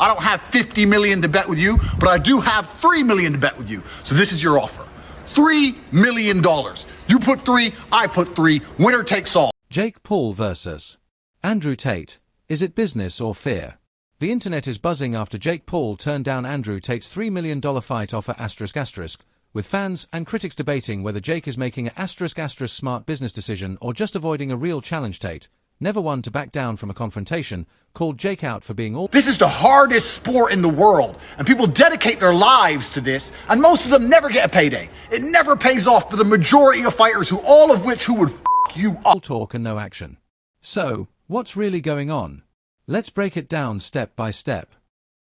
I don't have 50 million to bet with you, but I do have 3 million to bet with you. So this is your offer. $3 million. You put 3, I put 3. Winner takes all. Jake Paul versus Andrew Tate. Is it business or fear? The internet is buzzing after Jake Paul turned down Andrew Tate's $3 million fight offer ***, with fans and critics debating whether Jake is making a *** smart business decision or just avoiding a real challenge. Tate, never one to back down from a confrontation, called Jake out for being all... This is the hardest sport in the world, and people dedicate their lives to this, and most of them never get a payday. It never pays off for the majority of fighters who would f*** you up. All talk and no action. So, what's really going on? Let's break it down step by step.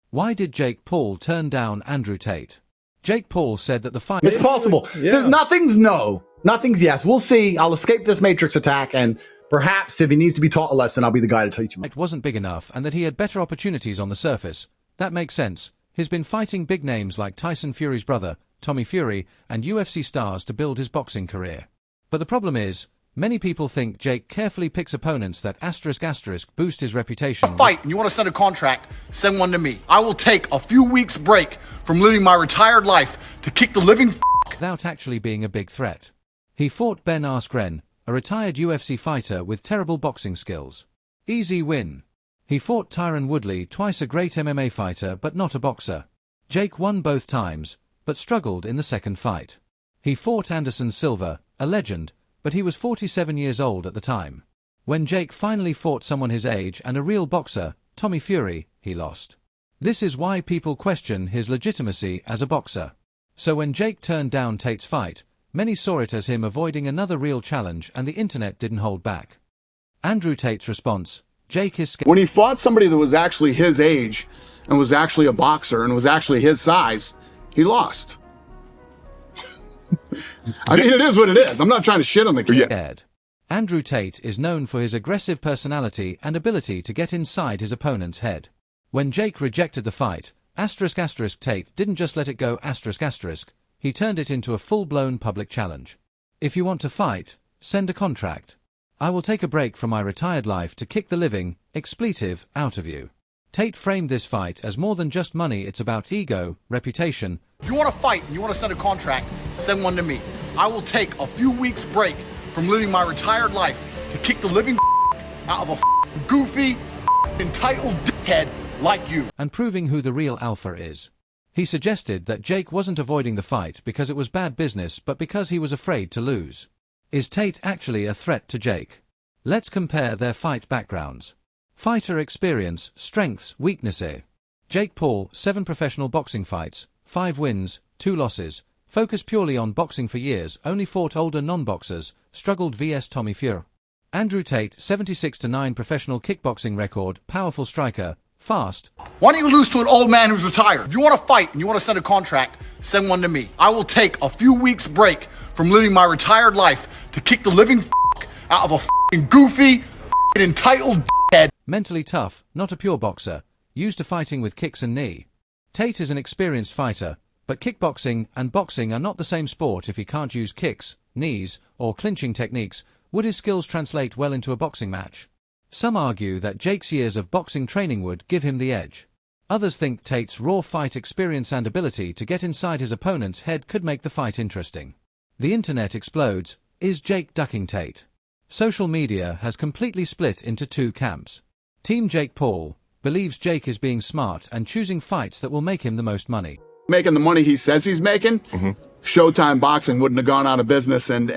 Why did Jake Paul turn down Andrew Tate? Jake Paul said that the fight... It's possible. Yeah. There's nothing's no. Nothing's yes. We'll see. I'll escape this Matrix attack, and perhaps if he needs to be taught a lesson, I'll be the guy to teach him. It wasn't big enough and that he had better opportunities on the surface. That makes sense. He's been fighting big names like Tyson Fury's brother, Tommy Fury, and UFC stars to build his boxing career. But the problem is, many people think Jake carefully picks opponents that *** boost his reputation. Fight and you want to send a contract, send one to me. I will take a few weeks break from living my retired life to kick the living without actually being a big threat. He fought Ben Askren, a retired UFC fighter with terrible boxing skills. Easy win. He fought Tyron Woodley, twice a great MMA fighter but not a boxer. Jake won both times, but struggled in the second fight. He fought Anderson Silva, a legend, but he was 47 years old at the time. When Jake finally fought someone his age and a real boxer, Tommy Fury, he lost. This is why people question his legitimacy as a boxer. So when Jake turned down Tate's fight, many saw it as him avoiding another real challenge, and the internet didn't hold back. Andrew Tate's response: Jake is scared. When he fought somebody that was actually his age and was actually a boxer and was actually his size, he lost. I mean, it is what it is. I'm not trying to shit on the kid. Andrew Tate is known for his aggressive personality and ability to get inside his opponent's head. When Jake rejected the fight, *** Tate didn't just let it go ***, he turned it into a full-blown public challenge. If you want to fight, send a contract. I will take a break from my retired life to kick the living, expletive, out of you. Tate framed this fight as more than just money. It's about ego, reputation. If you want to fight and you want to send a contract, send one to me. I will take a few weeks break from living my retired life to kick the living out of a goofy, entitled dickhead like you. And proving who the real alpha is. He suggested that Jake wasn't avoiding the fight because it was bad business but because he was afraid to lose. Is Tate actually a threat to Jake? Let's compare their fight backgrounds. Fighter experience, strengths, weaknesses. Jake Paul, 7 professional boxing fights, 5 wins, 2 losses, focused purely on boxing for years, only fought older non-boxers, struggled vs Tommy Fury. Andrew Tate, 76-9 professional kickboxing record, powerful striker, fast. Why don't you lose to an old man who's retired? If you want to fight and you want to send a contract, send one to me. I will take a few weeks break from living my retired life to kick the living out of a goofy, entitled dickhead. Mentally tough, not a pure boxer, used to fighting with kicks and knee. Tate is an experienced fighter, but kickboxing and boxing are not the same sport. If he can't use kicks, knees, or clinching techniques, would his skills translate well into a boxing match? Some argue that Jake's years of boxing training would give him the edge. Others think Tate's raw fight experience and ability to get inside his opponent's head could make the fight interesting. The internet explodes. Is Jake ducking Tate? Social media has completely split into 2 camps. Team Jake Paul believes Jake is being smart and choosing fights that will make him the most money. Making the money he says he's making, Showtime Boxing wouldn't have gone out of business, and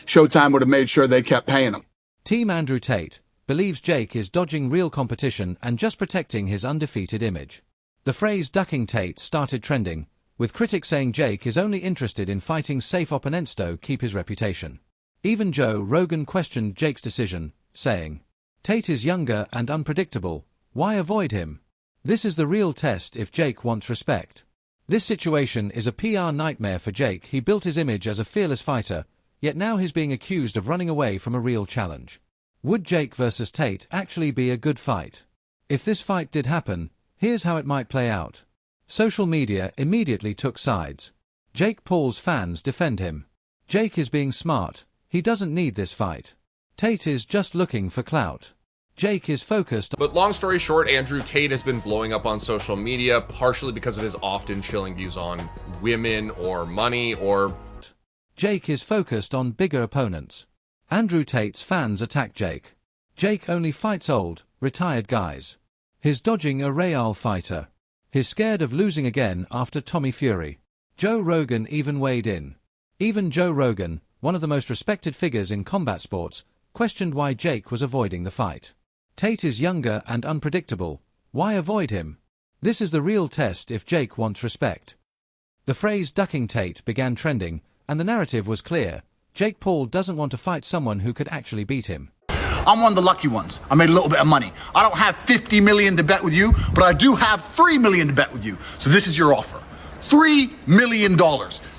Showtime would have made sure they kept paying him. Team Andrew Tate believes Jake is dodging real competition and just protecting his undefeated image. The phrase ducking Tate started trending, with critics saying Jake is only interested in fighting safe opponents to keep his reputation. Even Joe Rogan questioned Jake's decision, saying, Tate is younger and unpredictable, why avoid him? This is the real test if Jake wants respect. This situation is a PR nightmare for Jake. He built his image as a fearless fighter, yet now he's being accused of running away from a real challenge. Would Jake versus Tate actually be a good fight? If this fight did happen, here's how it might play out. Social media immediately took sides. Jake Paul's fans defend him. Jake is being smart, he doesn't need this fight. Tate is just looking for clout. Jake is focused. But long story short, Andrew Tate has been blowing up on social media, partially because of his often chilling views on women or money or... Jake is focused on bigger opponents. Andrew Tate's fans attack Jake. Jake only fights old, retired guys. He's dodging a real fighter. He's scared of losing again after Tommy Fury. Joe Rogan even weighed in. Even Joe Rogan, one of the most respected figures in combat sports, questioned why Jake was avoiding the fight. Tate is younger and unpredictable. Why avoid him? This is the real test if Jake wants respect. The phrase ducking Tate began trending, and the narrative was clear. Jake Paul doesn't want to fight someone who could actually beat him. I'm one of the lucky ones. I made a little bit of money. I don't have 50 million to bet with you, but I do have 3 million to bet with you. So this is your offer. $3 million.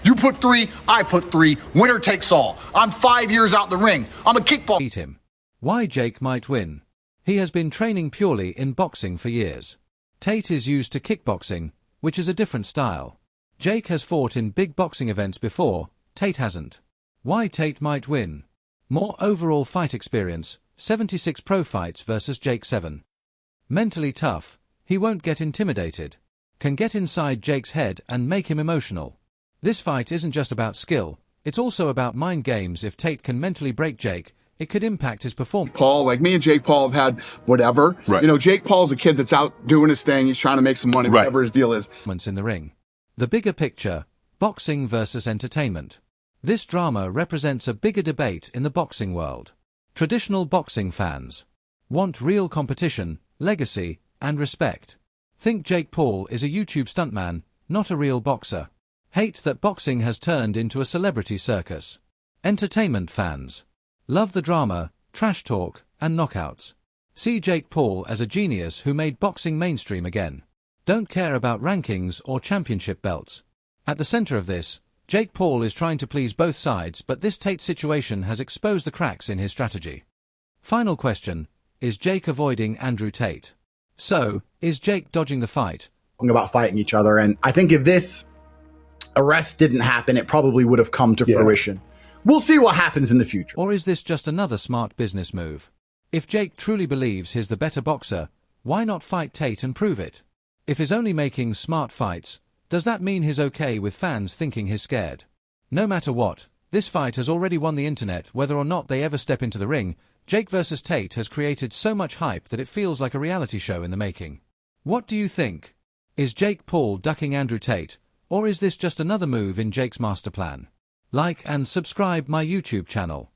You put 3, I put 3. Winner takes all. I'm 5 years out the ring. I'm a kickball. Beat him. Why Jake might win. He has been training purely in boxing for years. Tate is used to kickboxing, which is a different style. Jake has fought in big boxing events before, Tate hasn't. Why Tate might win. More overall fight experience, 76 pro fights versus Jake 7. Mentally tough, he won't get intimidated. Can get inside Jake's head and make him emotional. This fight isn't just about skill, it's also about mind games. If Tate can mentally break Jake, it could impact his performance. Paul, like me and Jake Paul have had whatever. Right. You know, Jake Paul's a kid that's out doing his thing. He's trying to make some money, Right. whatever his deal is. In the ring. The bigger picture, boxing versus entertainment. This drama represents a bigger debate in the boxing world. Traditional boxing fans want real competition, legacy, and respect. Think Jake Paul is a YouTube stuntman, not a real boxer. Hate that boxing has turned into a celebrity circus. Entertainment fans love the drama, trash talk, and knockouts. See Jake Paul as a genius who made boxing mainstream again. Don't care about rankings or championship belts. At the center of this, Jake Paul is trying to please both sides, but this Tate situation has exposed the cracks in his strategy. Final question, is Jake avoiding Andrew Tate? So, is Jake dodging the fight? About fighting each other. And I think if this arrest didn't happen, it probably would have come to fruition. We'll see what happens in the future. Or is this just another smart business move? If Jake truly believes he's the better boxer, why not fight Tate and prove it? If he's only making smart fights, does that mean he's okay with fans thinking he's scared? No matter what, this fight has already won the internet. Whether or not they ever step into the ring, Jake versus Tate has created so much hype that it feels like a reality show in the making. What do you think? Is Jake Paul ducking Andrew Tate, or is this just another move in Jake's master plan? Like and subscribe my YouTube channel.